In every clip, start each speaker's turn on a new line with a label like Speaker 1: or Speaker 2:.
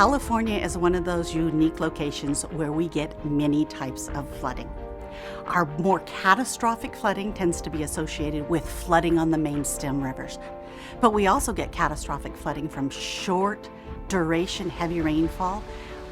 Speaker 1: California is one of those unique locations where we get many types of flooding. Our more catastrophic flooding tends to be associated with flooding on the main stem rivers. But we also get catastrophic flooding from short duration heavy rainfall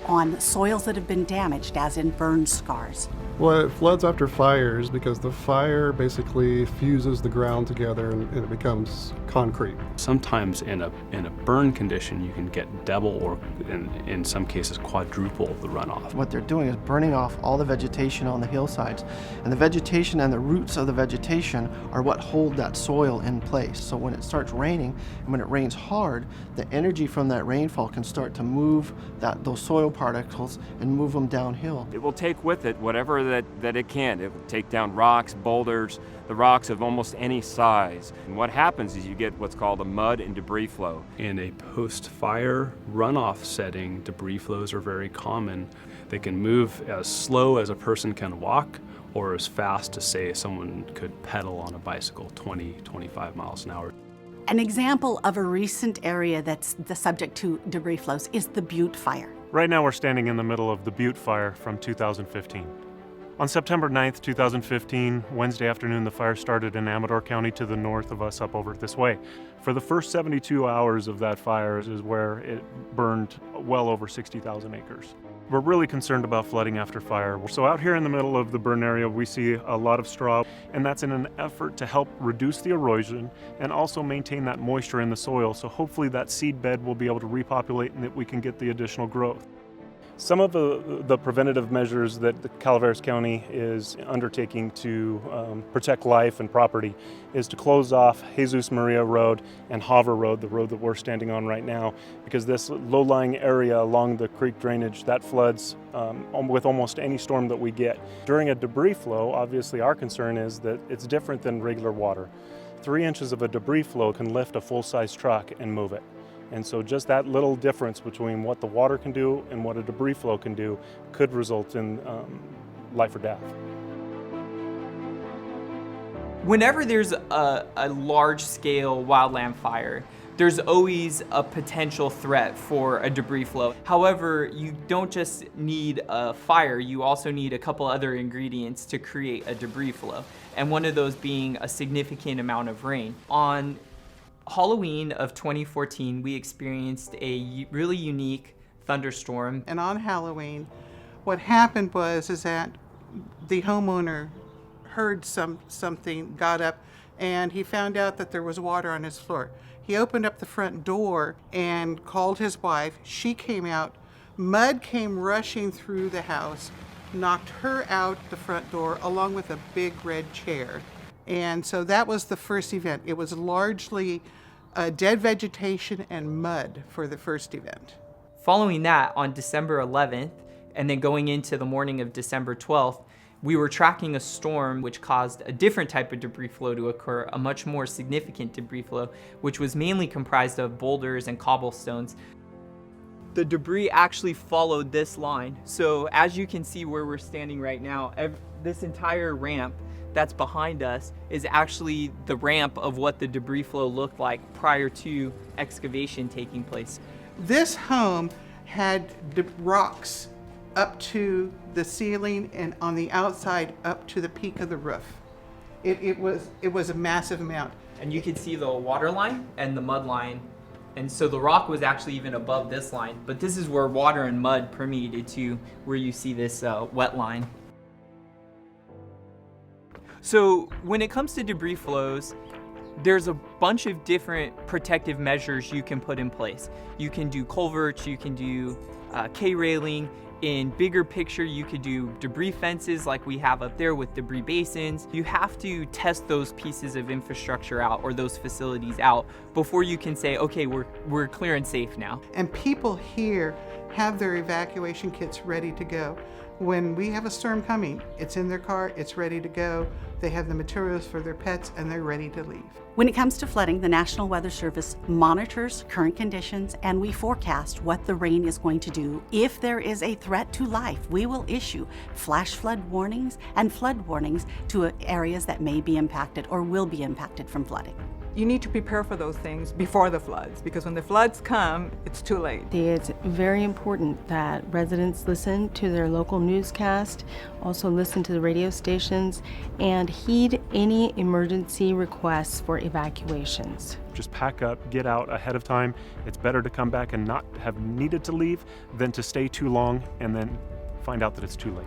Speaker 1: on soils that have been damaged, as in burn scars.
Speaker 2: Well, it floods after fires because the fire basically fuses the ground together and it becomes concrete.
Speaker 3: Sometimes in a burn condition, you can get double or in some cases quadruple the runoff.
Speaker 4: What they're doing is burning off all the vegetation on the hillsides. And the vegetation and the roots of the vegetation are what hold that soil in place. So when it starts raining, and when it rains hard, the energy from that rainfall can start to move those soil particles and move them downhill.
Speaker 5: It will take with it whatever that it can. It will take down rocks, boulders, the rocks of almost any size. And what happens is you get what's called a mud and debris flow.
Speaker 3: In a post-fire runoff setting, debris flows are very common. They can move as slow as a person can walk or as fast as, say, someone could pedal on a bicycle 20, 25 miles an hour.
Speaker 1: An example of a recent area that's the subject to debris flows is the Butte Fire.
Speaker 6: Right now we're standing in the middle of the Butte Fire from 2015. On September 9th, 2015, Wednesday afternoon, the fire started in Amador County to the north of us up over this way. For the first 72 hours of that fire is where it burned well over 60,000 acres. We're really concerned about flooding after fire. So out here in the middle of the burn area, we see a lot of straw, and that's in an effort to help reduce the erosion and also maintain that moisture in the soil. So hopefully that seed bed will be able to repopulate and that we can get the additional growth. Some of the preventative measures that the Calaveras County is undertaking to protect life and property is to close off Jesus Maria Road and Hoover Road, the road that we're standing on right now, because this low-lying area along the creek drainage, that floods with almost any storm that we get. During a debris flow, obviously our concern is that it's different than regular water. 3 inches of a debris flow can lift a full-size truck and move it. And so just that little difference between what the water can do and what a debris flow can do could result in life or death.
Speaker 7: Whenever there's a large-scale wildland fire, there's always a potential threat for a debris flow. However, you don't just need a fire, you also need a couple other ingredients to create a debris flow, and one of those being a significant amount of rain. On Halloween of 2014, we experienced a really unique thunderstorm.
Speaker 8: And on Halloween, what happened was that the homeowner heard something, got up, and he found out that there was water on his floor. He opened up the front door and called his wife. She came out. Mud came rushing through the house, knocked her out the front door along with a big red chair. And so that was the first event. It was largely dead vegetation and mud for the first event.
Speaker 7: Following that, on December 11th, and then going into the morning of December 12th, we were tracking a storm which caused a different type of debris flow to occur, a much more significant debris flow, which was mainly comprised of boulders and cobblestones. The debris actually followed this line. So as you can see where we're standing right now, this entire ramp that's behind us is actually the ramp of what the debris flow looked like prior to excavation taking place.
Speaker 8: This home had rocks up to the ceiling and on the outside up to the peak of the roof. It was a massive amount.
Speaker 7: And you could see the water line and the mud line. And so the rock was actually even above this line, but this is where water and mud permeated to where you see this wet line. So when it comes to debris flows, there's a bunch of different protective measures you can put in place. You can do culverts, you can do K-railing. In bigger picture, you could do debris fences like we have up there with debris basins. You have to test those pieces of infrastructure out or those facilities out before you can say, okay, we're clear and safe now.
Speaker 8: And people here have their evacuation kits ready to go. When we have a storm coming, it's in their car, it's ready to go. They have the materials for their pets and they're ready to leave.
Speaker 1: When it comes to flooding, the National Weather Service monitors current conditions and we forecast what the rain is going to do. If there is a threat to life, we will issue flash flood warnings and flood warnings to areas that may be impacted or will be impacted from flooding.
Speaker 9: you need to prepare for those things before the floods, because when the floods come, it's too late.
Speaker 10: It's very important that residents listen to their local newscast, also listen to the radio stations, and heed any emergency requests for evacuations.
Speaker 6: Just pack up, get out ahead of time. It's better to come back and not have needed to leave than to stay too long and then find out that it's too late.